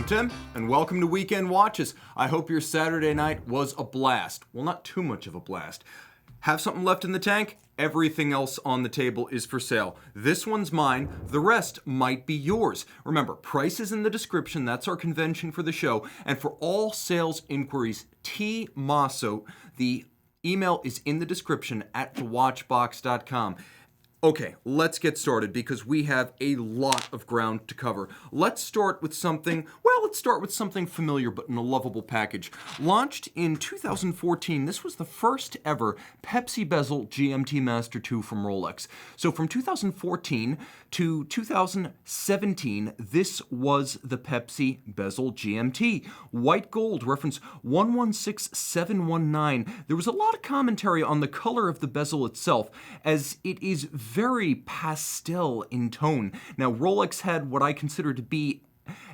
Tim, and welcome to Weekend Watches. I hope your Saturday night was a blast. Well, not too much of a blast. Have something left in the tank? Everything else on the table is for sale. This one's mine. The rest might be yours. Remember, price is in the description. That's our convention for the show. And for all sales inquiries, Tim Mosso, the email is in the description at thewatchbox.com. Okay, let's get started because we have a lot of ground to cover. Let's start with something familiar but in a lovable package. Launched in 2014, this was the first ever Pepsi bezel GMT-Master II from Rolex. So from 2014 to 2017, this was the Pepsi bezel GMT. White gold, reference 116719. There was a lot of commentary on the color of the bezel itself, as it is very pastel in tone. Now, Rolex had what I consider to be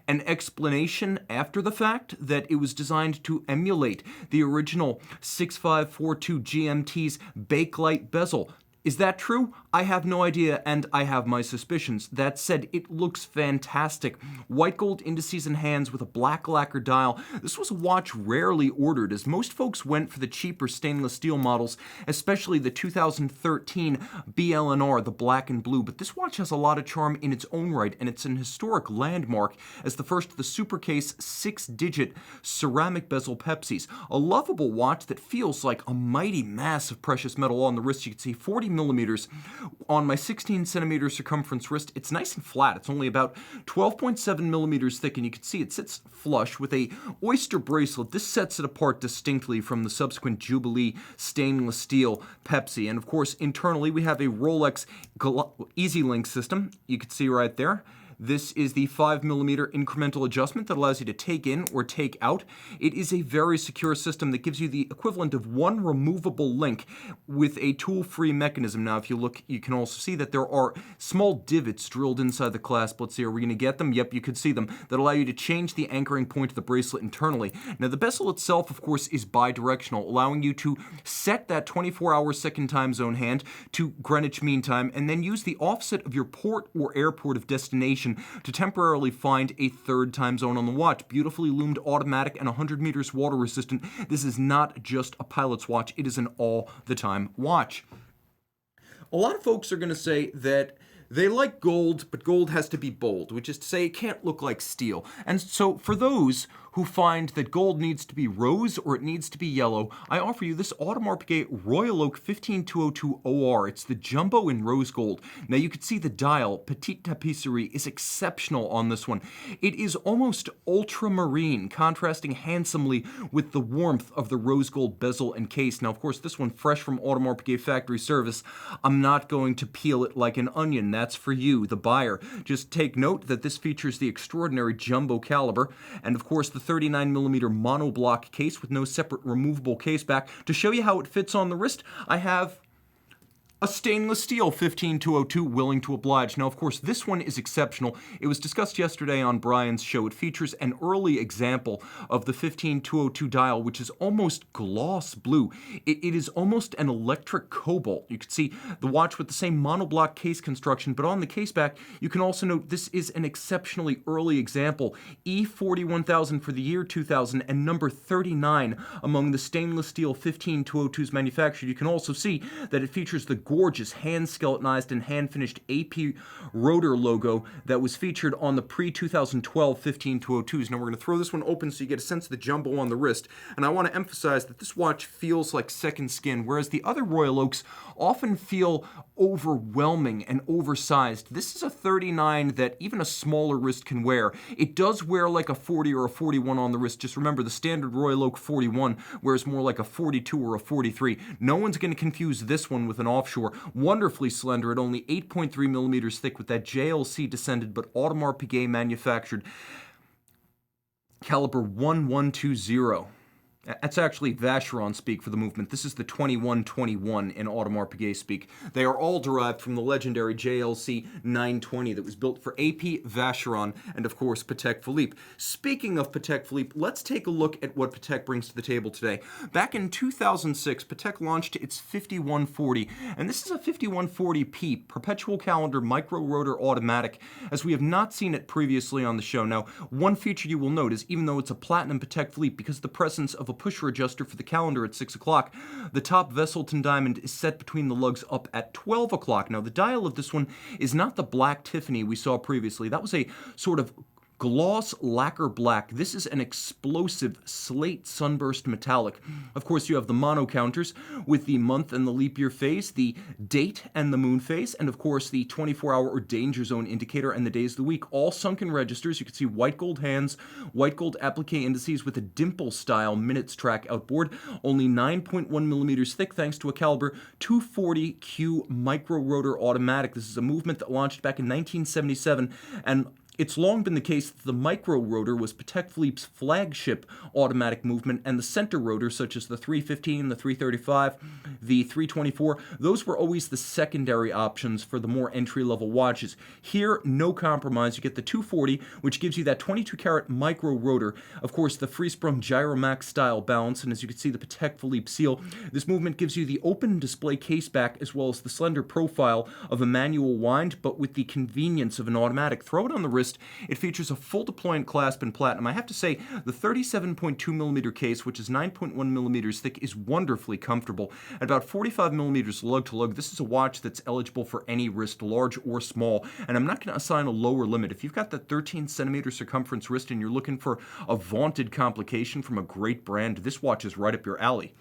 an explanation after the fact that it was designed to emulate the original 6542 GMT's bakelite bezel. Is that true? I have no idea, and I have my suspicions. That said, it looks fantastic. White gold indices and hands with a black lacquer dial. This was a watch rarely ordered, as most folks went for the cheaper stainless steel models, especially the 2013 BLNR, the black and blue. But this watch has a lot of charm in its own right, and it's an historic landmark as the first of the Supercase 6-digit ceramic bezel Pepsis. A lovable watch that feels like a mighty mass of precious metal on the wrist. You can see 40 millimeters on my 16 centimeter circumference wrist. It's nice and flat. It's only about 12.7 millimeters thick, and you can see it sits flush with a Oyster bracelet. This sets it apart distinctly from the subsequent Jubilee stainless steel Pepsi. And of course, internally, we have a Rolex Easy Link system. You can see right there. This is the 5mm incremental adjustment that allows you to take in or take out. It is a very secure system that gives you the equivalent of one removable link with a tool-free mechanism. Now, if you look, you can also see that there are small divots drilled inside the clasp. Let's see, are we going to get them? Yep, you could see them. That allow you to change the anchoring point of the bracelet internally. Now, the bezel itself, of course, is bi-directional, allowing you to set that 24-hour second time zone hand to Greenwich Mean Time, and then use the offset of your port or airport of destination to temporarily find a third time zone on the watch. Beautifully loomed, automatic, and 100 meters water resistant. This is not just a pilot's watch, it is an all-the-time watch. A lot of folks are going to say that they like gold, but gold has to be bold, which is to say it can't look like steel. And so for those who find that gold needs to be rose or it needs to be yellow, I offer you this Audemars Piguet Royal Oak 15202 OR. It's the jumbo in rose gold. Now you can see the dial, petite tapisserie, is exceptional on this one. It is almost ultramarine, contrasting handsomely with the warmth of the rose gold bezel and case. Now, of course, this one fresh from Audemars Piguet factory service. I'm not going to peel it like an onion. That's for you, the buyer. Just take note that this features the extraordinary jumbo caliber, and of course the 39mm monoblock case with no separate removable case back. To show you how it fits on the wrist, I have a stainless steel 15202, willing to oblige. Now, of course, this one is exceptional. It was discussed yesterday on Brian's show. It features an early example of the 15202 dial, which is almost gloss blue. It is almost an electric cobalt. You can see the watch with the same monoblock case construction, but on the case back, you can also note this is an exceptionally early example. E41000 for the year 2000 and number 39 among the stainless steel 15202s manufactured. You can also see that it features the gorgeous hand-skeletonized and hand-finished AP rotor logo that was featured on the pre-2012 15202s. Now we're going to throw this one open so you get a sense of the jumbo on the wrist. And I want to emphasize that this watch feels like second skin, whereas the other Royal Oaks often feel overwhelming and oversized. This is a 39 that even a smaller wrist can wear. It does wear like a 40 or a 41 on the wrist. Just remember, the standard Royal Oak 41 wears more like a 42 or a 43. No one's going to confuse this one with an offshore. Wonderfully slender at only 8.3 millimeters thick with that JLC descended but Audemars Piguet manufactured caliber 1120. That's actually Vacheron speak for the movement. This is the 2121 in Audemars Piguet speak. They are all derived from the legendary JLC 920 that was built for AP Vacheron and, of course, Patek Philippe. Speaking of Patek Philippe, let's take a look at what Patek brings to the table today. Back in 2006, Patek launched its 5140, and this is a 5140P perpetual calendar micro rotor automatic, as we have not seen it previously on the show. Now, one feature you will note is even though it's a platinum Patek Philippe, because of the presence of a pusher adjuster for the calendar at 6 o'clock, the top Wesselton diamond is set between the lugs up at 12 o'clock. Now, the dial of this one is not the black Tiffany we saw previously. That was a sort of gloss lacquer black. This is an explosive slate sunburst metallic. Of course, you have the mono counters with the month and the leap year phase, the date and the moon phase, and of course the 24-hour or danger zone indicator and the days of the week. All sunken registers. You can see white gold hands, white gold applique indices with a dimple style minutes track outboard. Only 9.1 millimeters thick thanks to a caliber 240Q micro rotor automatic. This is a movement that launched back in 1977, and it's long been the case that the micro rotor was Patek Philippe's flagship automatic movement, and the center rotor, such as the 315, the 335, the 324, those were always the secondary options for the more entry-level watches. Here, no compromise. You get the 240, which gives you that 22-karat micro rotor. Of course, the free-sprung Gyromax style balance, and as you can see, the Patek Philippe seal. This movement gives you the open display case back as well as the slender profile of a manual wind, but with the convenience of an automatic. Throw it on the wrist. It features a full deployant clasp in platinum. I have to say, the 37.2 millimeter case, which is 9.1 millimeters thick, is wonderfully comfortable. At about 45 millimeters lug to lug, this is a watch that's eligible for any wrist, large or small. And I'm not going to assign a lower limit. If you've got that 13 centimeter circumference wrist and you're looking for a vaunted complication from a great brand, this watch is right up your alley.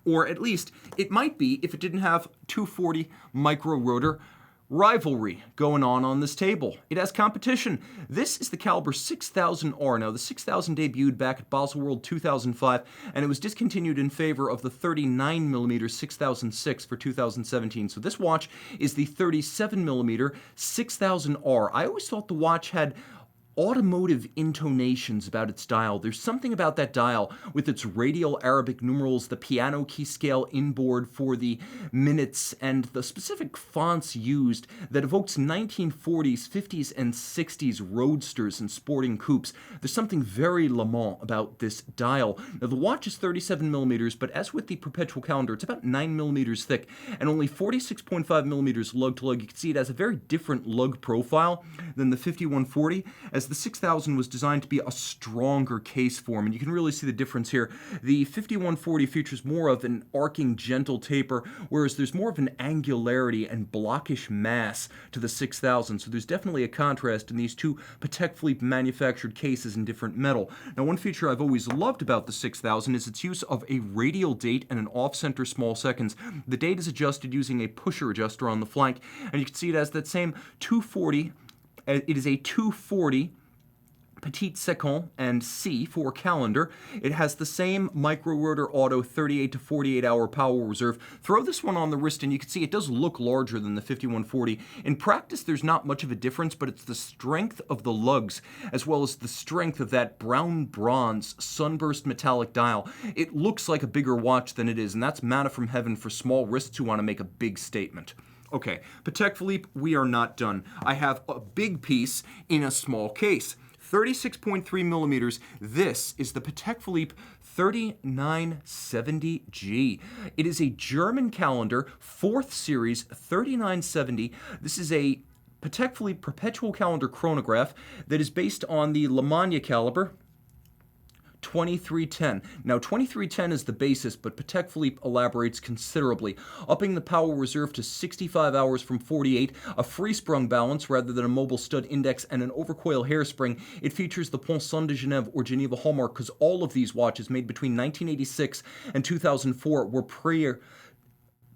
Or at least, it might be if it didn't have 240 micro rotor rivalry going on this table. It has competition. This is the caliber 6000R. Now, the 6000 debuted back at Baselworld 2005, and it was discontinued in favor of the 39mm 6006 for 2017. So this watch is the 37mm 6000R. I always thought the watch had automotive intonations about its dial. There's something about that dial with its radial Arabic numerals, the piano key scale inboard for the minutes, and the specific fonts used that evokes 1940s, 50s, and 60s roadsters and sporting coupes. There's something very Le Mans about this dial. Now, the watch is 37 millimeters, but as with the perpetual calendar, it's about 9 millimeters thick and only 46.5 millimeters lug to lug. You can see it has a very different lug profile than the 5140, as the 6000 was designed to be a stronger case form, and you can really see the difference here. The 5140 features more of an arcing, gentle taper, whereas there's more of an angularity and blockish mass to the 6000, so there's definitely a contrast in these two Patek Philippe manufactured cases in different metal. Now, one feature I've always loved about the 6000 is its use of a radial date and an off-center small seconds. The date is adjusted using a pusher adjuster on the flank, and you can see it has that same 240. It is a 240 Petite Seconde and C for calendar. It has the same micro rotor auto 38 to 48 hour power reserve. Throw this one on the wrist and you can see it does look larger than the 5140. In practice, there's not much of a difference, but it's the strength of the lugs as well as the strength of that brown bronze sunburst metallic dial. It looks like a bigger watch than it is, and that's manna from heaven for small wrists who want to make a big statement. Okay, Patek Philippe, we are not done. I have a big piece in a small case. 36.3 millimeters. This is the Patek Philippe 3970G. It is a German calendar, 4th series, 3970. This is a Patek Philippe perpetual calendar chronograph that is based on the Le Mans caliber 2310. Now, 2310 is the basis, but Patek Philippe elaborates considerably, upping the power reserve to 65 hours from 48, a free-sprung balance rather than a mobile stud index, and an overcoil hairspring. It features the Poinçon de Genève or Geneva hallmark, because all of these watches made between 1986 and 2004 were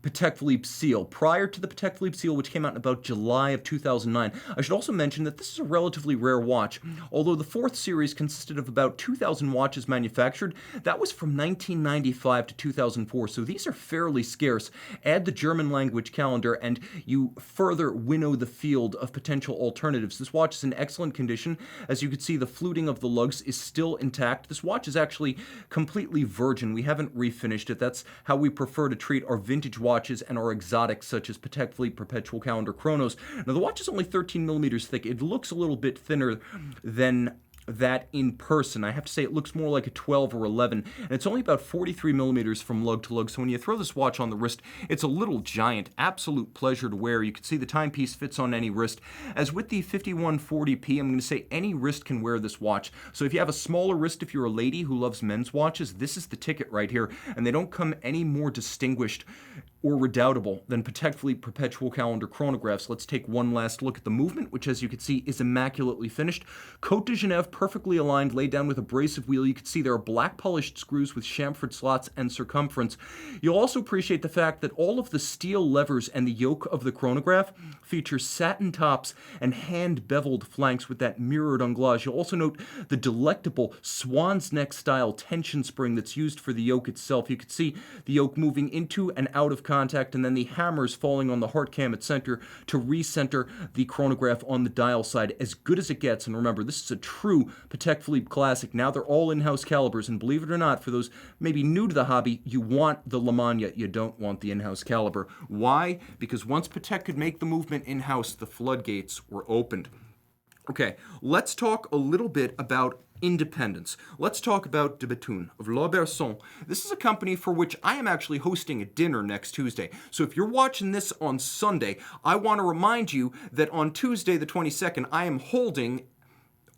Patek Philippe seal, prior to the Patek Philippe seal, which came out in about July of 2009. I should also mention that this is a relatively rare watch. Although the fourth series consisted of about 2,000 watches manufactured, that was from 1995 to 2004, so these are fairly scarce. Add the German language calendar, and you further winnow the field of potential alternatives. This watch is in excellent condition. As you can see, the fluting of the lugs is still intact. This watch is actually completely virgin. We haven't refinished it. That's how we prefer to treat our vintage watches and our exotics such as Patek Philippe Perpetual Calendar Chronos. Now the watch is only 13 millimeters thick. It looks a little bit thinner than that in person. I have to say it looks more like a 12 or 11, and it's only about 43 millimeters from lug to lug, so when you throw this watch on the wrist, it's a little giant. Absolute pleasure to wear. You can see the timepiece fits on any wrist. As with the 5140p, I'm going to say any wrist can wear this watch. So if you have a smaller wrist, if you're a lady who loves men's watches, this is the ticket right here, and they don't come any more distinguished or redoubtable than Patek Philippe Perpetual Calendar chronographs. Let's take one last look at the movement, which as you can see is immaculately finished. Cote de Genève perfectly aligned, laid down with abrasive wheel. You can see there are black polished screws with chamfered slots and circumference. You'll also appreciate the fact that all of the steel levers and the yoke of the chronograph feature satin tops and hand beveled flanks with that mirrored anglage. You'll also note the delectable swan's neck style tension spring that's used for the yoke itself. You can see the yoke moving into and out of contact, and then the hammers falling on the heart cam at center to recenter the chronograph on the dial side. As good as it gets, and remember, this is a true Patek Philippe classic. Now they're all in-house calibers, and believe it or not, for those maybe new to the hobby, you want the Le Mans, you don't want the in-house caliber. Why? Because once Patek could make the movement in-house, the floodgates were opened. Okay, let's talk a little bit about independence. Let's talk about De Bethune of L'Auberson. This is a company for which I am actually hosting a dinner next Tuesday. So if you're watching this on Sunday, I want to remind you that on Tuesday the 22nd, I am holding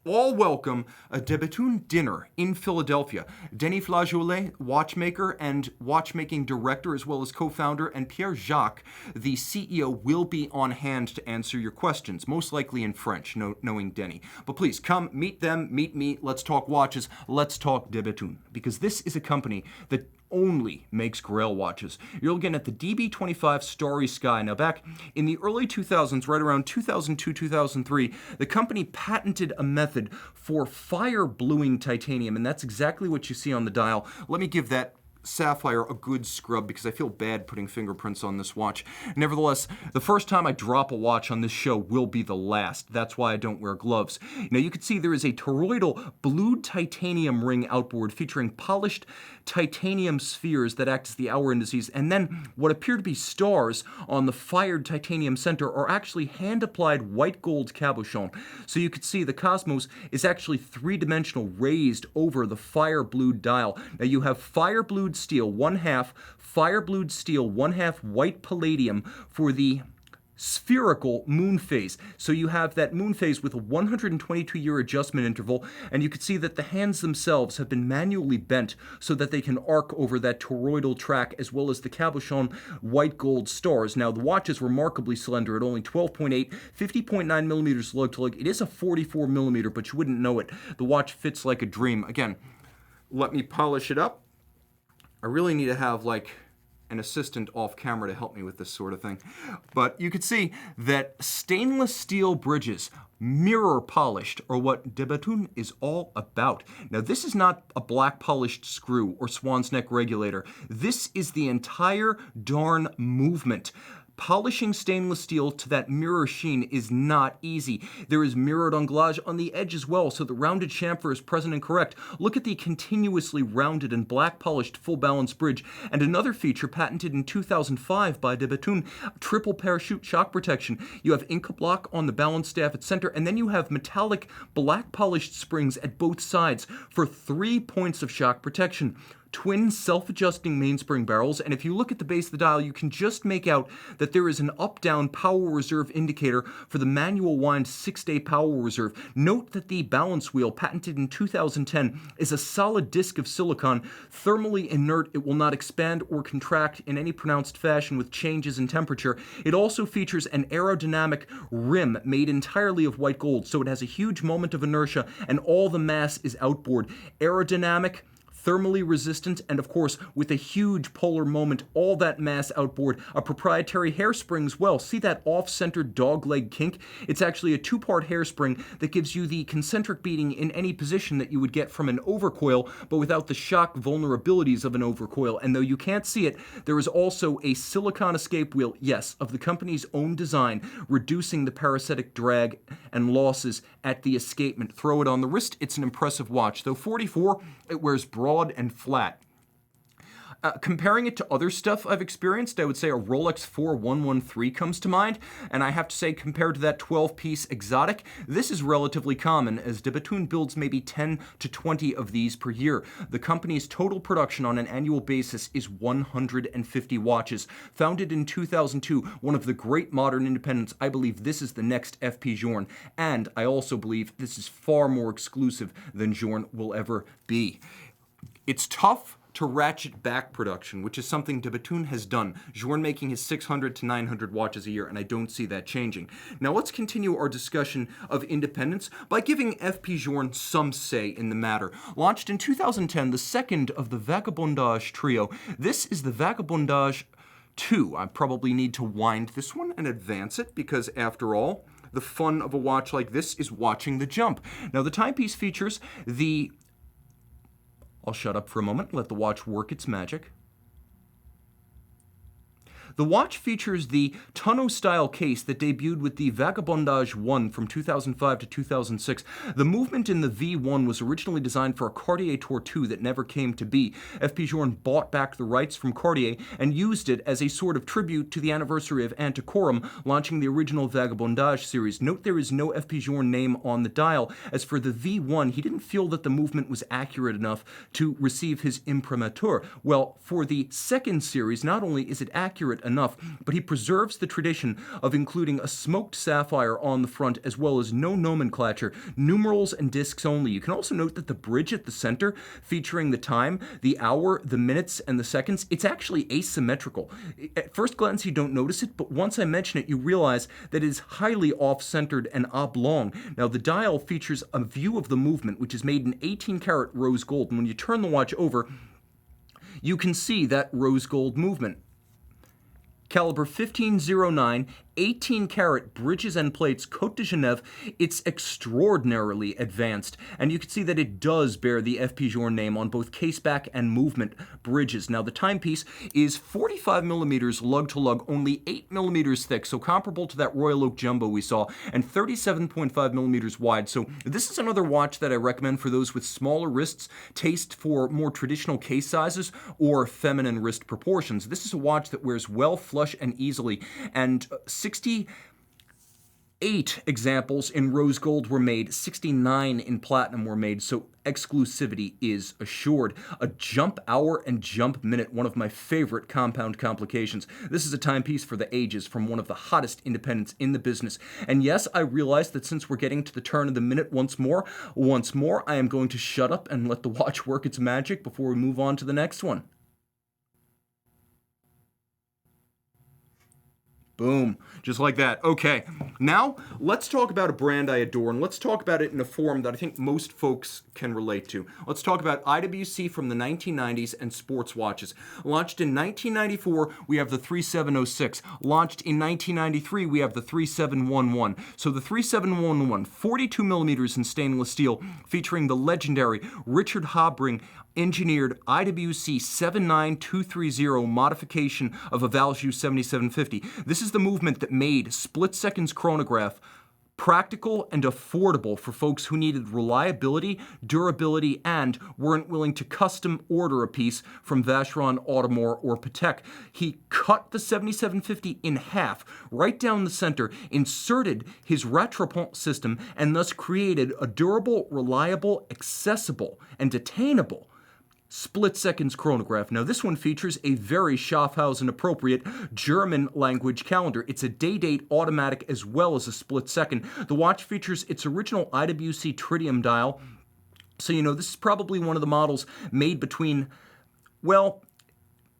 all welcome a De Bethune dinner in Philadelphia. Denis Flageolet, watchmaker and watchmaking director, as well as co-founder, and Pierre Jacques, the CEO, will be on hand to answer your questions, most likely in French, knowing Denis. But please come, meet them, meet me, let's talk watches, let's talk De Bethune, because this is a company that only makes Grail watches. You're looking at the DB25 Starry Sky. Now back in the early 2000s, right around 2002, 2003, the company patented a method for fire bluing titanium, and that's exactly what you see on the dial. Let me give that sapphire a good scrub because I feel bad putting fingerprints on this watch. Nevertheless, the first time I drop a watch on this show will be the last. That's why I don't wear gloves. Now you can see there is a toroidal blued titanium ring outboard featuring polished titanium spheres that act as the hour indices, and then what appear to be stars on the fired titanium center are actually hand-applied white gold cabochon. So you can see the Cosmos is actually three-dimensional, raised over the fire-blued dial. Now you have fire-blued steel, one half, fire-blued steel, one half white palladium for the spherical moon phase. So you have that moon phase with a 122-year adjustment interval, and you can see that the hands themselves have been manually bent so that they can arc over that toroidal track, as well as the cabochon white gold stars. Now the watch is remarkably slender at only 12.8, 50.9 millimeters lug to lug. It is a 44 millimeter, but you wouldn't know it. The watch fits like a dream. Again, let me polish it up. I really need to have like an assistant off camera to help me with this sort of thing. But you can see that stainless steel bridges, mirror polished, are what De Bethune is all about. Now this is not a black polished screw or swan's neck regulator. This is the entire darn movement. Polishing stainless steel to that mirror sheen is not easy. There is mirrored anglage on the edge as well, so the rounded chamfer is present and correct. Look at the continuously rounded and black polished full balance bridge. And another feature patented in 2005 by De Bethune, triple parachute shock protection. You have Inca block on the balance staff at center, and then you have metallic black polished springs at both sides for 3 points of shock protection. Twin self-adjusting mainspring barrels, and if you look at the base of the dial, you can just make out that there is an up-down power reserve indicator for the manual wind 6-day power reserve. Note that the balance wheel, patented in 2010, is a solid disc of silicon, thermally inert. It will not expand or contract in any pronounced fashion with changes in temperature. It also features an aerodynamic rim made entirely of white gold, so it has a huge moment of inertia, and all the mass is outboard. Aerodynamic, thermally resistant, and of course with a huge polar moment, all that mass outboard, a proprietary hairspring as well. See that off-centered dogleg kink? It's actually a two-part hairspring that gives you the concentric beating in any position that you would get from an overcoil, but without the shock vulnerabilities of an overcoil. And though you can't see it, there is also a silicone escape wheel, yes, of the company's own design, reducing the parasitic drag and losses at the escapement. Throw it on the wrist, it's an impressive watch. Though 44, it wears broad and flat. Comparing it to other stuff I've experienced, I would say a Rolex 4113 comes to mind, and I have to say, compared to that 12-piece exotic, this is relatively common, as de Bethune builds maybe 10 to 20 of these per year. The company's total production on an annual basis is 150 watches. Founded in 2002, one of the great modern independents, I believe this is the next FP Journe, and I also believe this is far more exclusive than Journe will ever be. It's tough to ratchet back production, which is something de Bethune has done. Journe making his 600 to 900 watches a year, and I don't see that changing. Now let's continue our discussion of independence by giving FP Journe some say in the matter. Launched in 2010, the second of the Vagabondage trio. This is the Vagabondage 2. I probably need to wind this one and advance it, because after all, the fun of a watch like this is watching the jump. Now the timepiece features the... I'll shut up for a moment, let the watch work its magic. The watch features the tonneau-style case that debuted with the Vagabondage 1 from 2005 to 2006. The movement in the V1 was originally designed for a Cartier Tour 2 that never came to be. FP Journe bought back the rights from Cartier and used it as a sort of tribute to the anniversary of Antiquorum, launching the original Vagabondage series. Note there is no FP Journe name on the dial. As for the V1, he didn't feel that the movement was accurate enough to receive his imprimatur. Well, for the second series, not only is it accurate enough, but he preserves the tradition of including a smoked sapphire on the front, as well as no nomenclature, numerals and discs only. You can also note that the bridge at the center, featuring the time, the hour, the minutes, and the seconds, it's actually asymmetrical. At first glance, you don't notice it, but once I mention it, you realize that it is highly off-centered and oblong. Now, the dial features a view of the movement, which is made in 18-karat rose gold, and when you turn the watch over, you can see that rose gold movement. Caliber 1509, 18-karat bridges and plates, Côte de Genève. It's extraordinarily advanced, and you can see that it does bear the FP Journe name on both caseback and movement bridges. Now, the timepiece is 45 millimeters lug to lug, only 8 millimeters thick, so comparable to that Royal Oak Jumbo we saw, and 37.5 millimeters wide. So this is another watch that I recommend for those with smaller wrists, taste for more traditional case sizes, or feminine wrist proportions. This is a watch that wears well, flush, and easily, and 68 examples in rose gold were made, 69 in platinum were made, so exclusivity is assured. A jump hour and jump minute, one of my favorite compound complications. This is a timepiece for the ages from one of the hottest independents in the business. And yes, I realize that since we're getting to the turn of the minute once more, I am going to shut up and let the watch work its magic before we move on to the next one. Boom. Just like that. Okay, now let's talk about a brand I adore, and let's talk about it in a form that I think most folks can relate to. Let's talk about IWC from the 1990s and sports watches. Launched in 1994, we have the 3706. Launched in 1993, we have the 3711. So the 3711, 42 millimeters in stainless steel, featuring the legendary Richard Habring engineered IWC 79230 modification of a Valjoux 7750. This is the movement that made split seconds chronograph practical and affordable for folks who needed reliability, durability, and weren't willing to custom order a piece from Vacheron, Audemars, or Patek. He cut the 7750 in half, right down the center, inserted his rattrapant system, and thus created a durable, reliable, accessible, and attainable split seconds chronograph. Now this one features a very Schaffhausen appropriate German language calendar. It's a day date automatic as well as a split second. The watch features its original IWC tritium dial. So you know this is probably one of the models made between, well,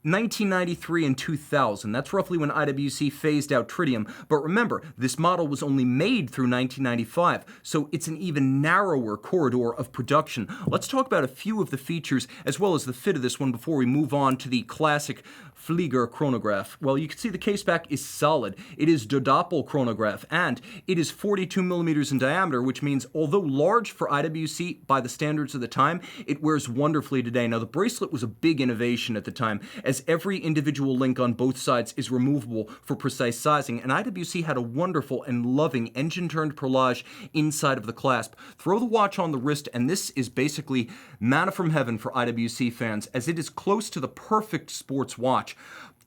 1993 and 2000. That's roughly when IWC phased out tritium. But remember, this model was only made through 1995, so it's an even narrower corridor of production. Let's talk about a few of the features as well as the fit of this one before we move on to the classic Flieger chronograph. Well, you can see the case back is solid. It is Doppel chronograph, and it is 42 millimeters in diameter, which means although large for IWC by the standards of the time, it wears wonderfully today. Now, the bracelet was a big innovation at the time, as every individual link on both sides is removable for precise sizing, and IWC had a wonderful and loving engine-turned perlage inside of the clasp. Throw the watch on the wrist, and this is basically manna from heaven for IWC fans, as it is close to the perfect sports watch.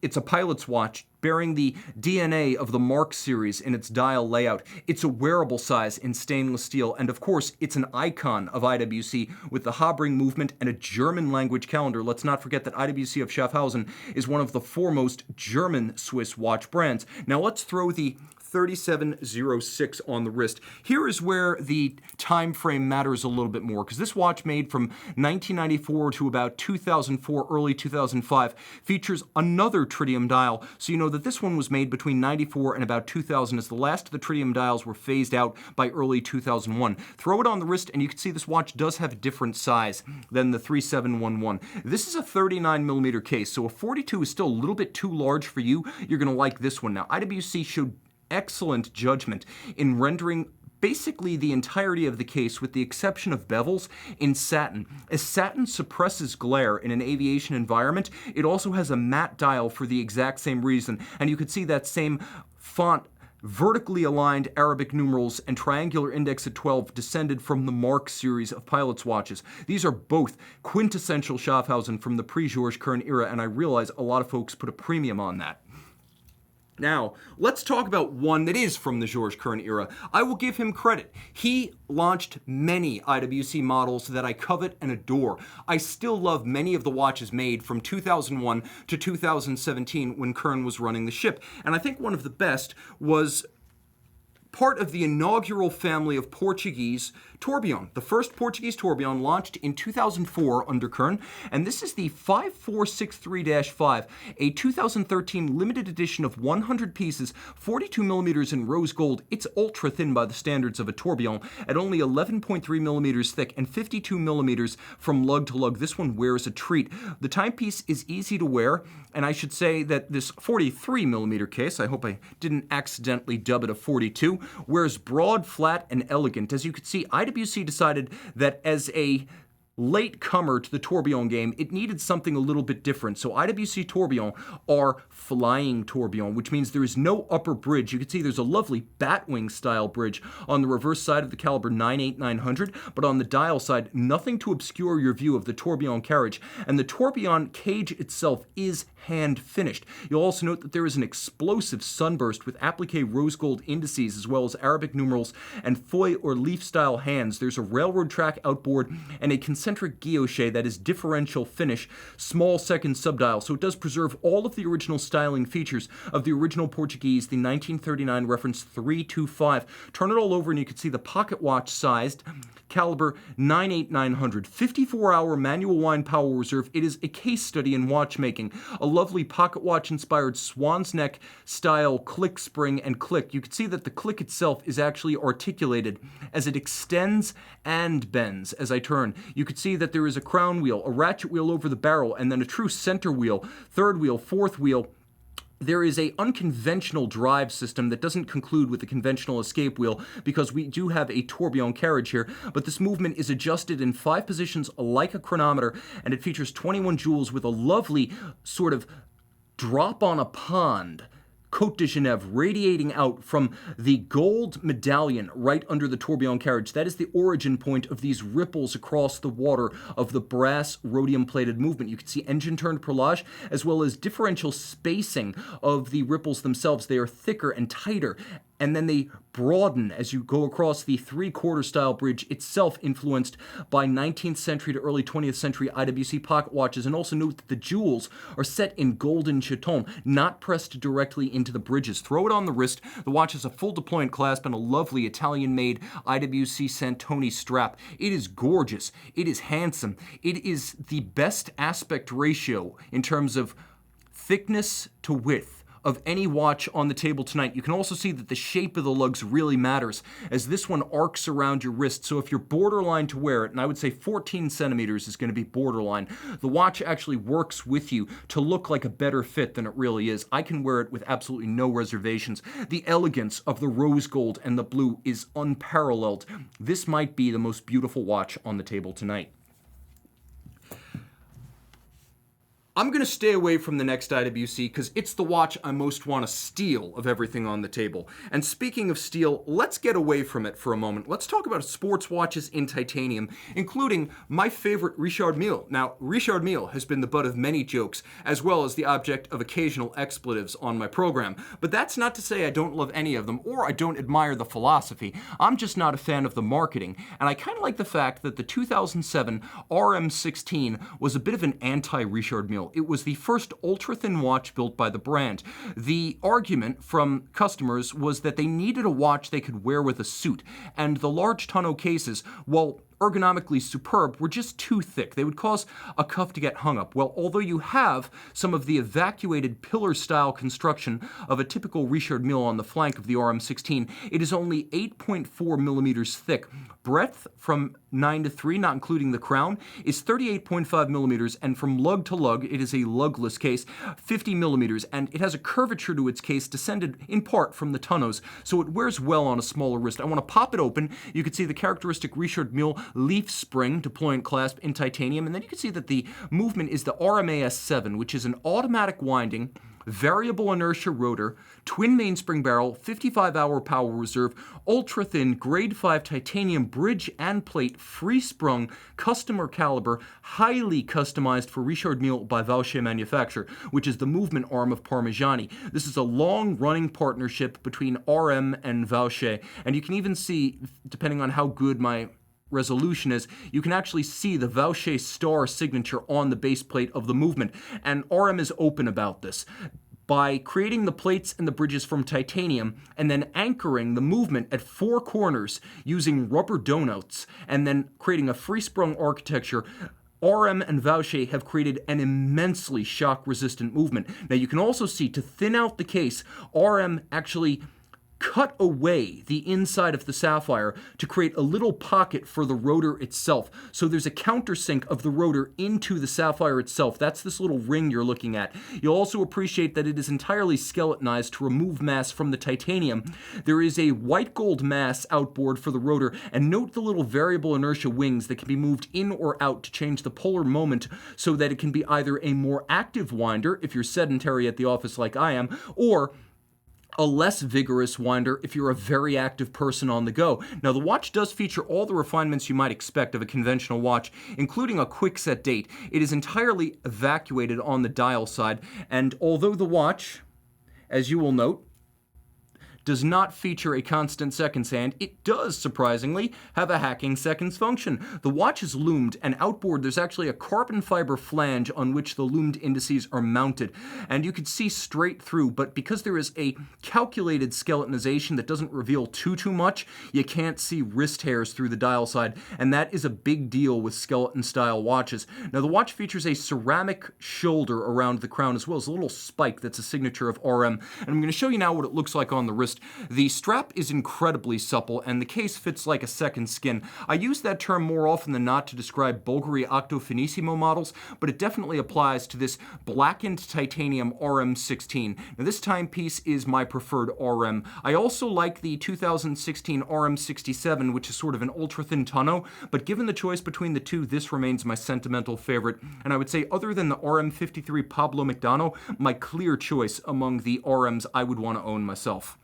It's a pilot's watch bearing the DNA of the Mark series in its dial layout. It's a wearable size in stainless steel, and of course, it's an icon of IWC with the Habring movement and a German language calendar. Let's not forget that IWC of Schaffhausen is one of the foremost German-Swiss watch brands. Now let's throw the 3706 on the wrist. Here is where the time frame matters a little bit more, because this watch, made from 1994 to about 2004, early 2005, features another tritium dial, so you know that this one was made between 94 and about 2000, as the last of the tritium dials were phased out by early 2001. Throw it on the wrist and you can see this watch does have a different size than the 3711. This is a 39 millimeter case, so a 42 is still a little bit too large for you. You're going to like this one. Now, IWC showed excellent judgment in rendering basically the entirety of the case, with the exception of bevels, in satin. As satin suppresses glare in an aviation environment, it also has a matte dial for the exact same reason, and you could see that same font, vertically aligned Arabic numerals, and triangular index at 12 descended from the Mark series of pilot's watches. These are both quintessential Schaffhausen from the pre-Georges Kern era, and I realize a lot of folks put a premium on that. Now, let's talk about one that is from the Georges Kern era. I will give him credit. He launched many IWC models that I covet and adore. I still love many of the watches made from 2001 to 2017 when Kern was running the ship. And I think one of the best was part of the inaugural family of Portuguese tourbillon. The first Portuguese tourbillon launched in 2004 under Kern, and this is the 5463-5, a 2013 limited edition of 100 pieces, 42 millimeters in rose gold. It's ultra thin by the standards of a tourbillon, at only 11.3 millimeters thick and 52 millimeters from lug to lug. This one wears a treat. The timepiece is easy to wear, and I should say that this 43 millimeter case, I hope I didn't accidentally dub it a 42, wears broad, flat, and elegant. As you can see, IWC decided that as a late comer to the tourbillon game, it needed something a little bit different. So IWC tourbillon are flying tourbillon, which means there is no upper bridge. You can see there's a lovely batwing style bridge on the reverse side of the caliber 98900, but on the dial side, nothing to obscure your view of the tourbillon carriage. And the tourbillon cage itself is hand finished. You'll also note that there is an explosive sunburst with applique rose gold indices, as well as Arabic numerals and foy or leaf style hands. There's a railroad track outboard and a concentric guilloche that is differential finish, small second subdial, so it does preserve all of the original styling features of the original Portuguese, the 1939 reference 325. Turn it all over and you can see the pocket watch sized caliber 98900, 54-hour manual wind power reserve. It is a case study in watchmaking. A lovely pocket watch inspired swan's neck style click spring and click. You can see that the click itself is actually articulated as it extends and bends as I turn. You can see that there is a crown wheel, a ratchet wheel over the barrel, and then a true center wheel, third wheel, fourth wheel. There is an unconventional drive system that doesn't conclude with the conventional escape wheel, because we do have a tourbillon carriage here, but this movement is adjusted in 5 positions like a chronometer, and it features 21 jewels with a lovely sort of drop on a pond Côte de Genève radiating out from the gold medallion right under the tourbillon carriage. That is the origin point of these ripples across the water of the brass rhodium-plated movement. You can see engine-turned perlage, as well as differential spacing of the ripples themselves. They are thicker and tighter, and then they broaden as you go across the three-quarter style bridge itself, influenced by 19th century to early 20th century IWC pocket watches. And also note that the jewels are set in golden chaton, not pressed directly into the bridges. Throw it on the wrist. The watch has a full deployment clasp and a lovely Italian-made IWC Santoni strap. It is gorgeous. It is handsome. It is the best aspect ratio in terms of thickness to width of any watch on the table tonight. You can also see that the shape of the lugs really matters, as this one arcs around your wrist. So if you're borderline to wear it, and I would say 14 centimeters is going to be borderline, the watch actually works with you to look like a better fit than it really is. I can wear it with absolutely no reservations. The elegance of the rose gold and the blue is unparalleled. This might be the most beautiful watch on the table tonight. I'm going to stay away from the next IWC because it's the watch I most want to steal of everything on the table. And speaking of steal, let's get away from it for a moment. Let's talk about sports watches in titanium, including my favorite Richard Mille. Now, Richard Mille has been the butt of many jokes, as well as the object of occasional expletives on my program. But that's not to say I don't love any of them, or I don't admire the philosophy. I'm just not a fan of the marketing. And I kind of like the fact that the 2007 RM16 was a bit of an anti-Richard Mille. It was the first ultra-thin watch built by the brand. The argument from customers was that they needed a watch they could wear with a suit, and the large tonneau cases, while ergonomically superb, were just too thick. They would cause a cuff to get hung up. Well, although you have some of the evacuated pillar-style construction of a typical Richard Mille on the flank of the RM16, it is only 8.4 millimeters thick. Breadth from 9 to 3, not including the crown, is 38.5 millimeters, and from lug to lug, it is a lugless case, 50 millimeters, and it has a curvature to its case descended in part from the tonneaus, so it wears well on a smaller wrist. I want to pop it open. You can see the characteristic Richard Mille leaf spring deployant clasp in titanium, and then you can see that the movement is the RMAS7, which is an automatic winding, variable inertia rotor, twin mainspring barrel, 55-hour power reserve, ultra-thin, grade 5 titanium bridge and plate, free-sprung, customer caliber, highly customized for Richard Mille by Vaucher manufacture, which is the movement arm of Parmigiani. This is a long-running partnership between RM and Vaucher, and you can even see, depending on how good my resolution is, you can actually see the Vaucher star signature on the base plate of the movement, and RM is open about this. By creating the plates and the bridges from titanium and then anchoring the movement at 4 corners using rubber donuts and then creating a free-sprung architecture, RM and Vaucher have created an immensely shock-resistant movement. Now you can also see, to thin out the case, RM actually cut away the inside of the sapphire to create a little pocket for the rotor itself. So there's a countersink of the rotor into the sapphire itself. That's this little ring you're looking at. You'll also appreciate that it is entirely skeletonized to remove mass from the titanium. There is a white gold mass outboard for the rotor, and note the little variable inertia wings that can be moved in or out to change the polar moment so that it can be either a more active winder if you're sedentary at the office like I am, or a less vigorous winder if you're a very active person on the go. Now, the watch does feature all the refinements you might expect of a conventional watch, including a quick set date. It is entirely evacuated on the dial side, and although the watch, as you will note, does not feature a constant seconds hand, it does, surprisingly, have a hacking seconds function. The watch is loomed, and outboard there's actually a carbon fiber flange on which the loomed indices are mounted, and you can see straight through, but because there is a calculated skeletonization that doesn't reveal too much, you can't see wrist hairs through the dial side, and that is a big deal with skeleton-style watches. Now, the watch features a ceramic shoulder around the crown, as well as a little spike that's a signature of RM, and I'm going to show you now what it looks like on the wrist. The strap is incredibly supple, and the case fits like a second skin. I use that term more often than not to describe Bulgari Octo Finissimo models, but it definitely applies to this blackened titanium RM16. Now, this timepiece is my preferred RM. I also like the 2016 RM67, which is sort of an ultra-thin tonneau, but given the choice between the two, this remains my sentimental favorite. And I would say, other than the RM53 Pablo McDonough, my clear choice among the RMs I would want to own myself.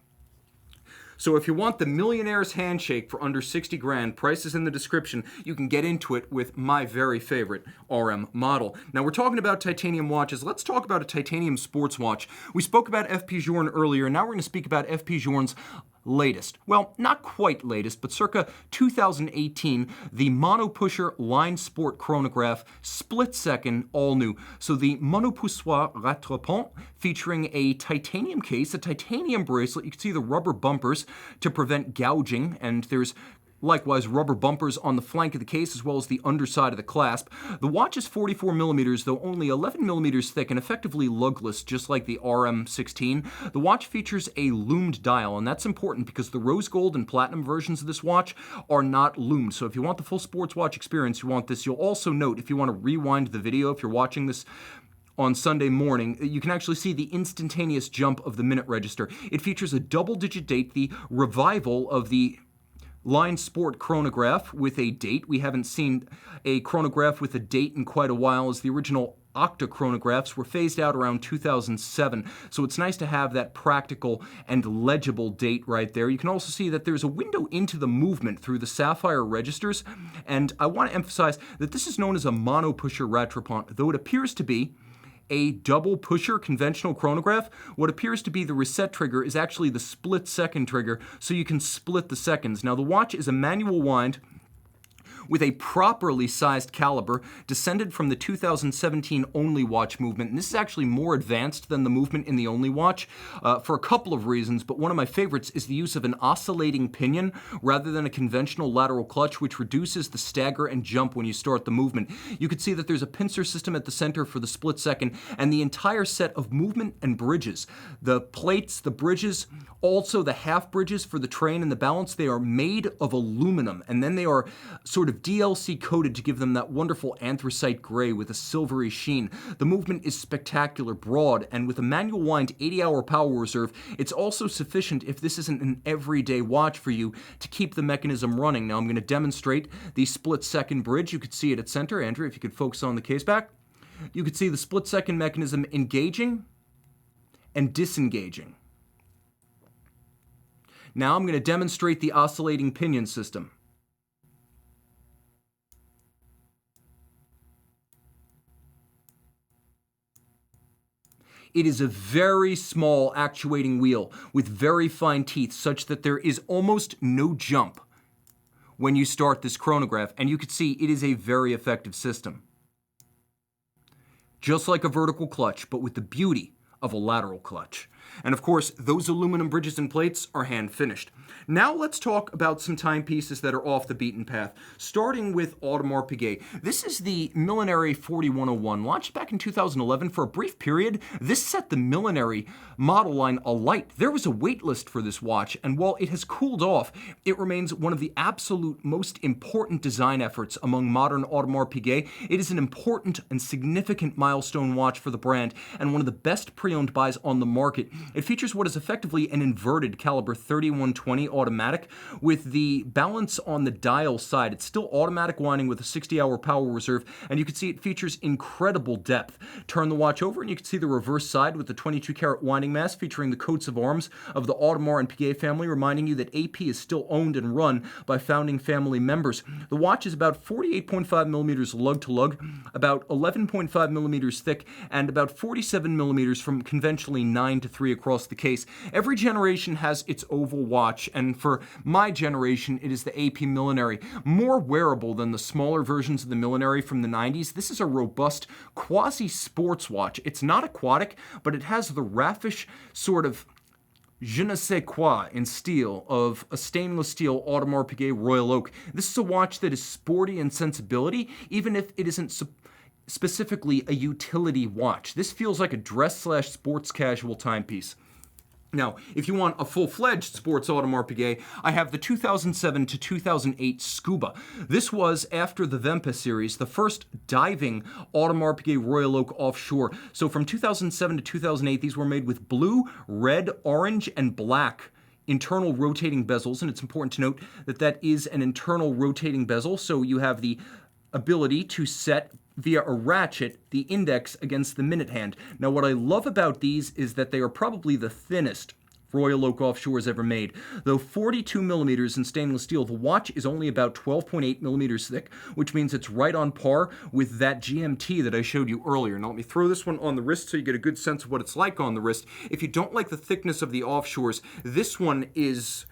So if you want the millionaire's handshake for under 60 grand, price is in the description, you can get into it with my very favorite RM model. Now, we're talking about titanium watches. Let's talk about a titanium sports watch. We spoke about F.P. Journe earlier, and now we're going to speak about F.P. Journe's latest. Well, not quite latest, but circa 2018, the Monopusher Line Sport chronograph, split second, all new. So the Monopoussoir Rattrapant, featuring a titanium case, a titanium bracelet. You can see the rubber bumpers to prevent gouging, and there's likewise rubber bumpers on the flank of the case as well as the underside of the clasp. The watch is 44 millimeters, though only 11 millimeters thick and effectively lugless, just like the RM16. The watch features a loomed dial, and that's important because the rose gold and platinum versions of this watch are not loomed. So if you want the full sports watch experience, you want this. You'll also note, if you want to rewind the video, if you're watching this on Sunday morning, you can actually see the instantaneous jump of the minute register. It features a double-digit date, the revival of the line sport chronograph with a date. We haven't seen a chronograph with a date in quite a while, as the original octa chronographs were phased out around 2007. So it's nice to have that practical and legible date right there. You can also see that there's a window into the movement through the sapphire registers. And I want to emphasize that this is known as a mono-pusher rattrapant, though it appears to be a double pusher conventional chronograph. What appears to be the reset trigger is actually the split second trigger, so you can split the seconds. Now the watch is a manual wind with a properly sized caliber, descended from the 2017 Only Watch movement. And this is actually more advanced than the movement in the Only Watch for a couple of reasons, but one of my favorites is the use of an oscillating pinion rather than a conventional lateral clutch, which reduces the stagger and jump when you start the movement. You can see that there's a pincer system at the center for the split second, and the entire set of movement and bridges. The plates, the bridges, also the half bridges for the train and the balance, they are made of aluminum, and then they are sort of DLC coated to give them that wonderful anthracite gray with a silvery sheen. The movement is spectacular, broad, and with a manual wind 80-hour power reserve, it's also sufficient if this isn't an everyday watch for you to keep the mechanism running. Now I'm going to demonstrate the split-second bridge. You could see it at center. Andrew, if you could focus on the case back. You could see the split-second mechanism engaging and disengaging. Now I'm going to demonstrate the oscillating pinion system. It is a very small actuating wheel with very fine teeth, such that there is almost no jump when you start this chronograph, and you can see it is a very effective system. Just like a vertical clutch, but with the beauty of a lateral clutch. And of course, those aluminum bridges and plates are hand finished. Now let's talk about some timepieces that are off the beaten path, starting with Audemars Piguet. This is the Millenary 4101, launched back in 2011. For a brief period, this set the Millenary model line alight. There was a wait list for this watch, and while it has cooled off, it remains one of the absolute most important design efforts among modern Audemars Piguet. It is an important and significant milestone watch for the brand, and one of the best pre-owned buys on the market. It features what is effectively an inverted caliber 3120 automatic with the balance on the dial side. It's still automatic winding with a 60-hour power reserve, and you can see it features incredible depth. Turn the watch over and you can see the reverse side with the 22-karat winding mass featuring the coats of arms of the Audemars and Piguet family, reminding you that AP is still owned and run by founding family members. The watch is about 48.5 millimeters lug to lug, about 11.5 millimeters thick, and about 47 millimeters from conventionally 9 to 3 across the case. Every generation has its oval watch, and for my generation, it is the AP Millenary. More wearable than the smaller versions of the Millenary from the 90s, this is a robust quasi-sports watch. It's not aquatic, but it has the raffish sort of je ne sais quoi in steel of a stainless steel Audemars Piguet Royal Oak. This is a watch that is sporty in sensibility, even if it isn't specifically a utility watch. This feels like a dress/sports casual timepiece. Now, if you want a full-fledged sports Audemars Piguet, I have the 2007 to 2008 Scuba. This was, after the Vempa series, the first diving Audemars Piguet Royal Oak offshore. So from 2007 to 2008, these were made with blue, red, orange, and black internal rotating bezels, and it's important to note that that is an internal rotating bezel, so you have the ability to set via a ratchet the index against the minute hand. Now what I love about these is that they are probably the thinnest Royal Oak offshores ever made. Though 42 millimeters in stainless steel, the watch is only about 12.8 millimeters thick, which means it's right on par with that GMT that I showed you earlier. Now let me throw this one on the wrist so you get a good sense of what it's like on the wrist. If you don't like the thickness of the offshores, this one is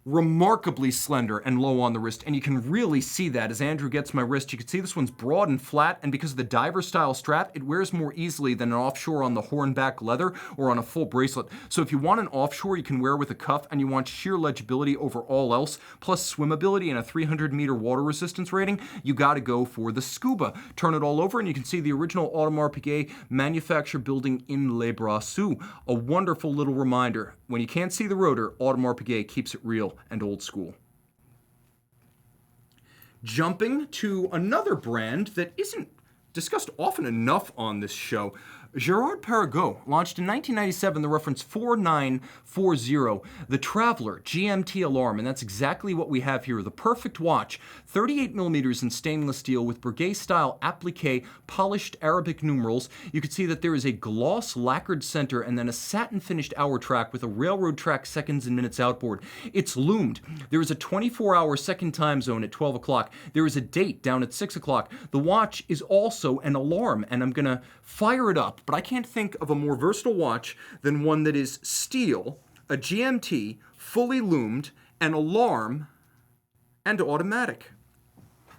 remarkably slender and low on the wrist, and you can really see that as Andrew gets my wrist. You can see this one's broad and flat, and because of the diver style strap, it wears more easily than an offshore on the hornback leather or on a full bracelet. So if you want an offshore you can wear with a cuff and you want sheer legibility over all else, plus swimmability and a 300-meter water resistance rating, you gotta go for the Scuba. Turn it all over and you can see the original Audemars Piguet manufacture building in Les Brassus. A wonderful little reminder. When you can't see the rotor, Audemars Piguet keeps it real and old school. Jumping to another brand that isn't discussed often enough on this show, Girard-Perregaux launched in 1997 the reference 4940, the Traveler GMT Alarm, and that's exactly what we have here. The perfect watch, 38 millimeters in stainless steel with Breguet-style applique polished Arabic numerals. You can see that there is a gloss lacquered center and then a satin-finished hour track with a railroad track seconds and minutes outboard. It's loomed. There is a 24-hour second time zone at 12 o'clock. There is a date down at 6 o'clock. The watch is also an alarm, and I'm going to fire it up. But I can't think of a more versatile watch than one that is steel, a GMT, fully loomed, an alarm, and automatic.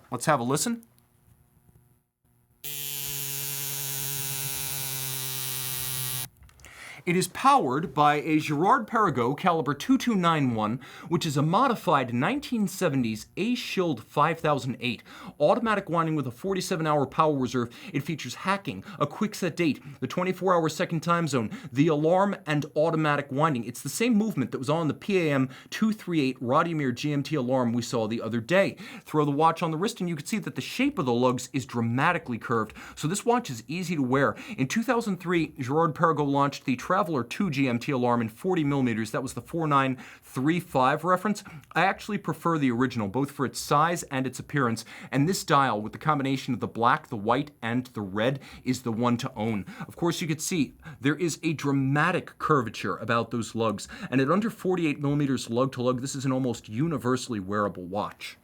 Let's have a listen. It is powered by a Girard-Perregaux caliber 2291, which is a modified 1970s A-Shield 5008. Automatic winding with a 47-hour power reserve. It features hacking, a quick set date, the 24-hour second time zone, the alarm, and automatic winding. It's the same movement that was on the PAM 238 Rodimir GMT alarm we saw the other day. Throw the watch on the wrist and you can see that the shape of the lugs is dramatically curved, so this watch is easy to wear. In 2003, Girard-Perregaux launched the Traveler 2 GMT alarm in 40 millimeters. That was the 4935 reference. I actually prefer the original, both for its size and its appearance, and this dial with the combination of the black, the white, and the red is the one to own. Of course, you could see there is a dramatic curvature about those lugs, and at under 48 millimeters lug to lug, this is an almost universally wearable watch.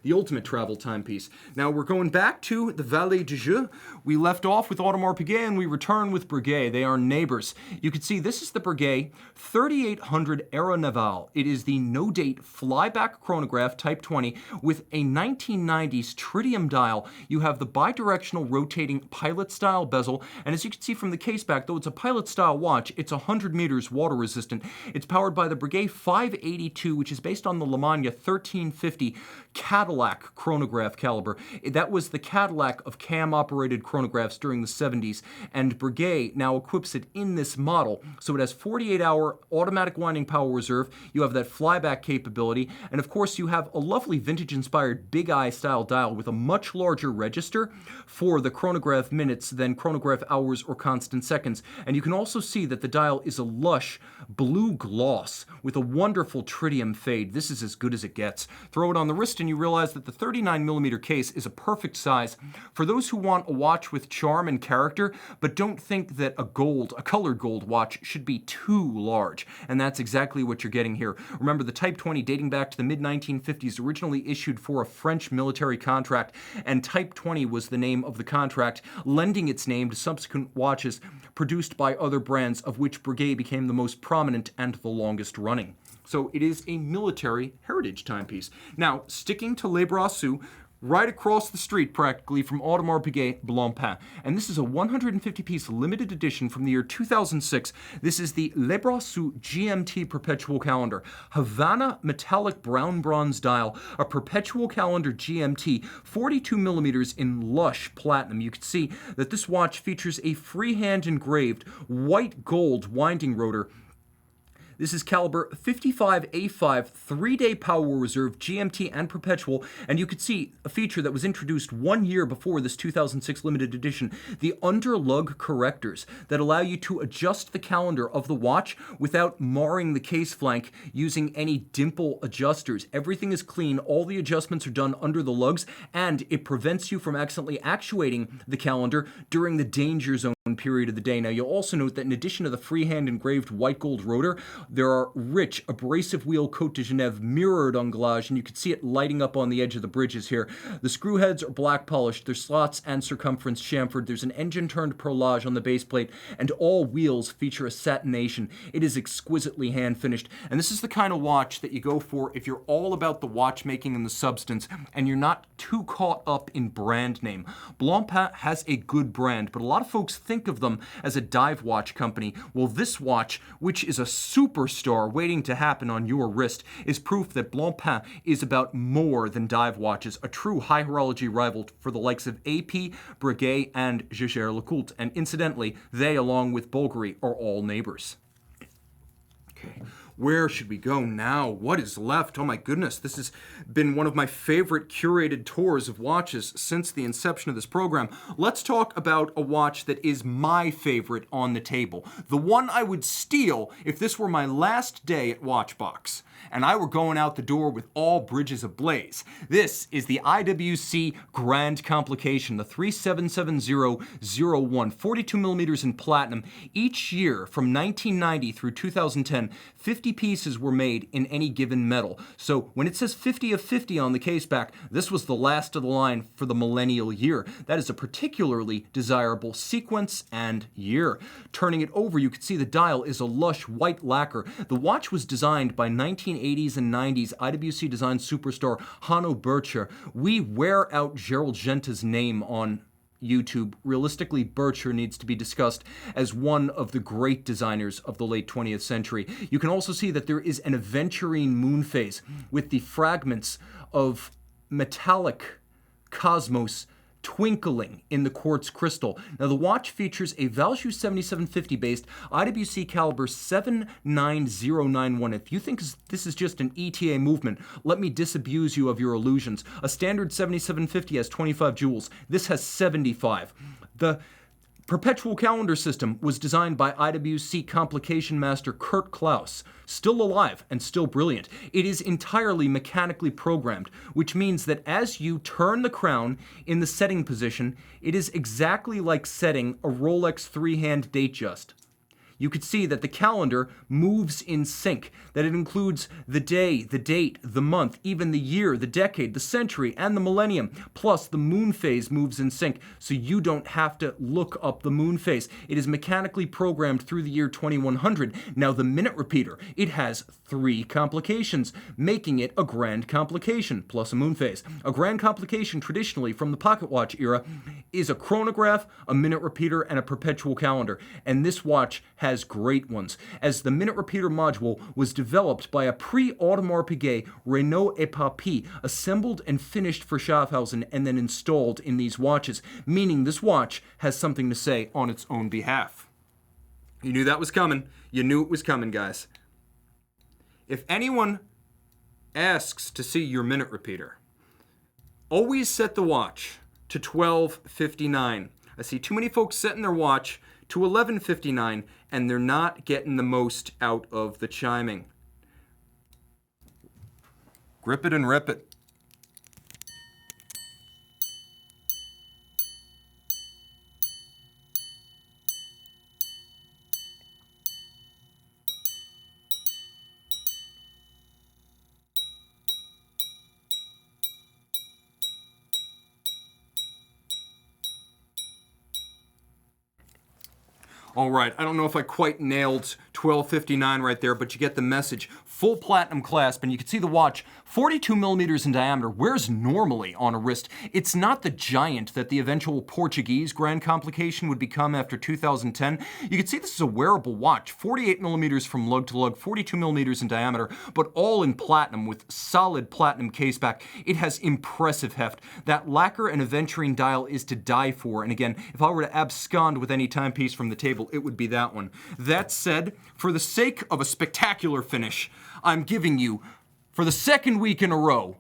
The ultimate travel timepiece. Now we're going back to the Valet de Jeu. We left off with Audemars Piguet and we return with Breguet. They are neighbors. You can see this is the Breguet 3800 Aéronaval. It is the no-date flyback chronograph Type 20 with a 1990s tritium dial. You have the bidirectional rotating pilot-style bezel, and as you can see from the case back, though it's a pilot-style watch, it's 100 meters water resistant. It's powered by the Breguet 582, which is based on the Lemania 1350 Cadillac chronograph caliber. That was the Cadillac of cam-operated chronographs during the 70s, and Breguet now equips it in this model. So it has 48-hour automatic winding power reserve, you have that flyback capability, and of course you have a lovely vintage-inspired Big Eye style dial with a much larger register for the chronograph minutes than chronograph hours or constant seconds. And you can also see that the dial is a lush blue gloss with a wonderful tritium fade. This is as good as it gets. Throw it on the wrist and you realize that the 39mm case is a perfect size for those who want a watch with charm and character, but don't think that a colored gold watch should be too large. And that's exactly what you're getting here. Remember, the Type 20 dating back to the mid-1950s, originally issued for a French military contract, and Type 20 was the name of the contract, lending its name to subsequent watches produced by other brands, of which Breguet became the most prominent and the longest running. So it is a military heritage timepiece. Now, sticking to Les Brassus, right across the street practically from Audemars Piguet Blancpain. And this is a 150-piece limited edition from the year 2006. This is the Les Brassus GMT Perpetual Calendar. Havana metallic brown bronze dial, a perpetual calendar GMT, 42 millimeters in lush platinum. You can see that this watch features a freehand engraved white gold winding rotor. This is caliber 55A5, 3-day power reserve, GMT and perpetual, and you could see a feature that was introduced 1 year before this 2006 limited edition, the under lug correctors that allow you to adjust the calendar of the watch without marring the case flank using any dimple adjusters. Everything is clean, all the adjustments are done under the lugs, and it prevents you from accidentally actuating the calendar during the danger zone. period of the day. Now, you'll also note that in addition to the freehand engraved white gold rotor, there are rich abrasive wheel Côte de Genève mirrored anglage, and you can see it lighting up on the edge of the bridges here. The screw heads are black polished, their slots and circumference chamfered, there's an engine turned perlage on the base plate, and all wheels feature a satination. It is exquisitely hand finished, and this is the kind of watch that you go for if you're all about the watchmaking and the substance, and you're not too caught up in brand name. Blancpain has a good brand, but a lot of folks think of them as a dive watch company. Well, this watch, which is a superstar waiting to happen on your wrist, is proof that Blancpain is about more than dive watches, a true high horology rival for the likes of AP, Breguet, and Jaeger-LeCoultre. And incidentally, they, along with Bulgari, are all neighbors. Okay. Where should we go now? What is left? Oh my goodness, this has been one of my favorite curated tours of watches since the inception of this program. Let's talk about a watch that is my favorite on the table. The one I would steal if this were my last day at Watchbox and I were going out the door with all bridges ablaze. This is the IWC Grand Complication, the 37701, 42 millimeters in platinum. Each year from 1990 through 2010, 50 pieces were made in any given metal. So when it says 50 of 50 on the case back, this was the last of the line for the millennial year. That is a particularly desirable sequence and year. Turning it over, you can see the dial is a lush white lacquer. The watch was designed by 1980s and 90s IWC design superstar Hanno Bircher. We wear out Gerald Genta's name on YouTube. Realistically, Bircher needs to be discussed as one of the great designers of the late 20th century. You can also see that there is an aventurine moon phase with the fragments of metallic cosmos twinkling in the quartz crystal. Now, the watch features a Valjoux 7750 based IWC caliber 79091. If you think this is just an ETA movement, let me disabuse you of your illusions. A standard 7750 has 25 jewels. This has 75. The perpetual calendar system was designed by IWC complication master Kurt Klaus, still alive and still brilliant. It is entirely mechanically programmed, which means that as you turn the crown in the setting position, it is exactly like setting a Rolex three-hand date just. You could see that the calendar moves in sync, that it includes the day, the date, the month, even the year, the decade, the century, and the millennium. Plus, the moon phase moves in sync, so you don't have to look up the moon phase. It is mechanically programmed through the year 2100. Now, the minute repeater, it has 3 complications, making it a grand complication, plus a moon phase. A grand complication, traditionally, from the pocket watch era, is a chronograph, a minute repeater, and a perpetual calendar. And this watch has great ones, as the minute repeater module was developed by a pre-Audemars Piguet Renault Epapi, assembled and finished for Schaffhausen and then installed in these watches, meaning this watch has something to say on its own behalf. You knew that was coming. You knew it was coming, guys. If anyone asks to see your minute repeater, always set the watch to 12:59. I see too many folks setting their watch to 11:59, and they're not getting the most out of the chiming. Grip it and rip it. All right, I don't know if I quite nailed 12:59 right there, but you get the message. Full platinum clasp, and you can see the watch, 42 millimeters in diameter, wears normally on a wrist. It's not the giant that the eventual Portuguese grand complication would become after 2010. You can see this is a wearable watch, 48 millimeters from lug to lug, 42 millimeters in diameter, but all in platinum with solid platinum caseback. It has impressive heft. That lacquer and aventurine dial is to die for, and again, if I were to abscond with any timepiece from the table, it would be that one. That said, for the sake of a spectacular finish, I'm giving you, for the second week in a row,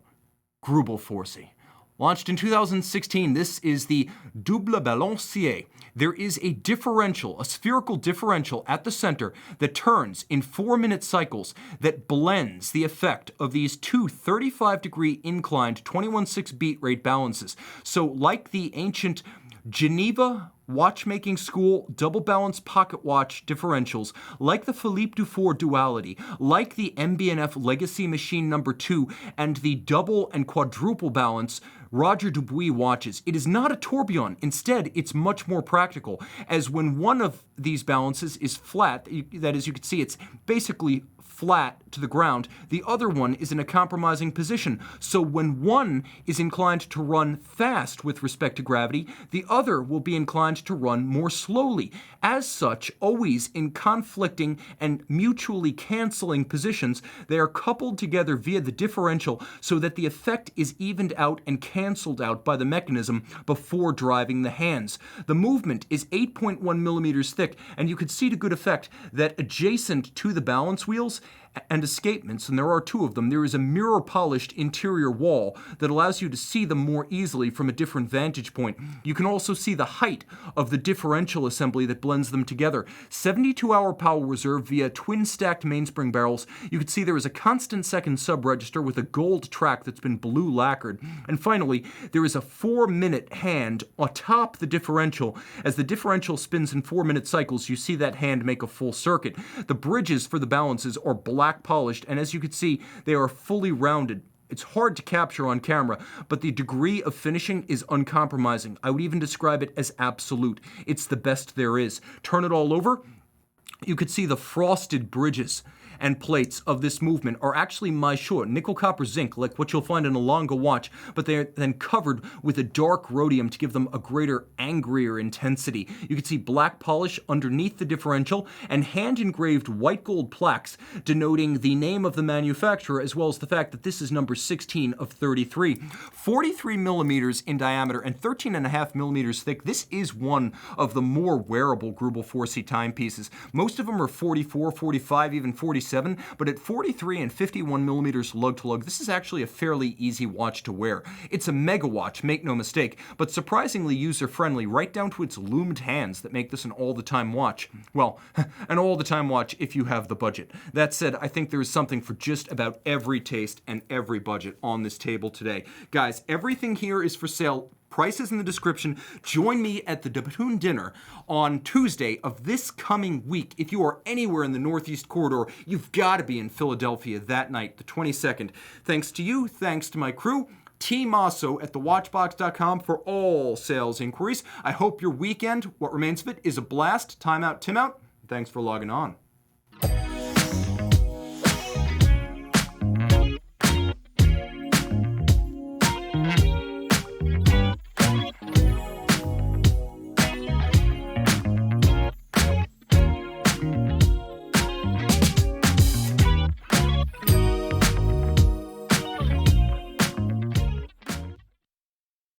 Greubel Forsey. Launched in 2016, this is the Double Balancier. There is a differential, a spherical differential at the center that turns in 4-minute cycles that blends the effect of these two 35-degree inclined 21/6 beat rate balances. So like the ancient Geneva watchmaking school double balance pocket watch differentials, like the Philippe Dufour Duality, like the MB&F Legacy Machine No. 2, and the double and quadruple balance Roger Dubuis watches. It is not a tourbillon. Instead, it's much more practical, as when one of these balances is flat, that is, you can see it's basically flat to the ground, the other one is in a compromising position. So when one is inclined to run fast with respect to gravity, the other will be inclined to run more slowly. As such, always in conflicting and mutually canceling positions, they are coupled together via the differential so that the effect is evened out and canceled out by the mechanism before driving the hands. The movement is 8.1 millimeters thick, and you can see to good effect that adjacent to the balance wheels and escapements, and there are two of them, there is a mirror-polished interior wall that allows you to see them more easily from a different vantage point. You can also see the height of the differential assembly that blends them together. 72-hour power reserve via twin-stacked mainspring barrels. You can see there is a constant second sub-register with a gold track that's been blue lacquered. And finally, there is a 4-minute hand atop the differential. As the differential spins in 4-minute cycles, you see that hand make a full circuit. The bridges for the balances are black polished, and as you can see, they are fully rounded. It's hard to capture on camera, but the degree of finishing is uncompromising. I would even describe it as absolute. It's the best there is. Turn it all over, you could see the frosted bridges and plates of this movement are actually Maillot, nickel copper zinc, like what you'll find in a Longa watch, but they're then covered with a dark rhodium to give them a greater, angrier intensity. You can see black polish underneath the differential and hand-engraved white gold plaques denoting the name of the manufacturer, as well as the fact that this is number 16 of 33. 43 millimeters in diameter and 13.5 millimeters thick. This is one of the more wearable Greubel Forsey timepieces. Most of them are 44, 45, even 47. But at 43 and 51 millimeters lug to lug, this is actually a fairly easy watch to wear. It's a mega watch, make no mistake, but surprisingly user-friendly, right down to its loomed hands that make this an all-the-time watch. Well, an all-the-time watch if you have the budget. That said, I think there is something for just about every taste and every budget on this table today. Guys, everything here is for sale. Prices in the description. Join me at the Debatoon dinner on Tuesday of this coming week. If you are anywhere in the Northeast Corridor, you've got to be in Philadelphia that night, the 22nd. Thanks to you, thanks to my crew. Tim Mosso at thewatchbox.com for all sales inquiries. I hope your weekend, what remains of it, is a blast. Time out, Tim out. Thanks for logging on.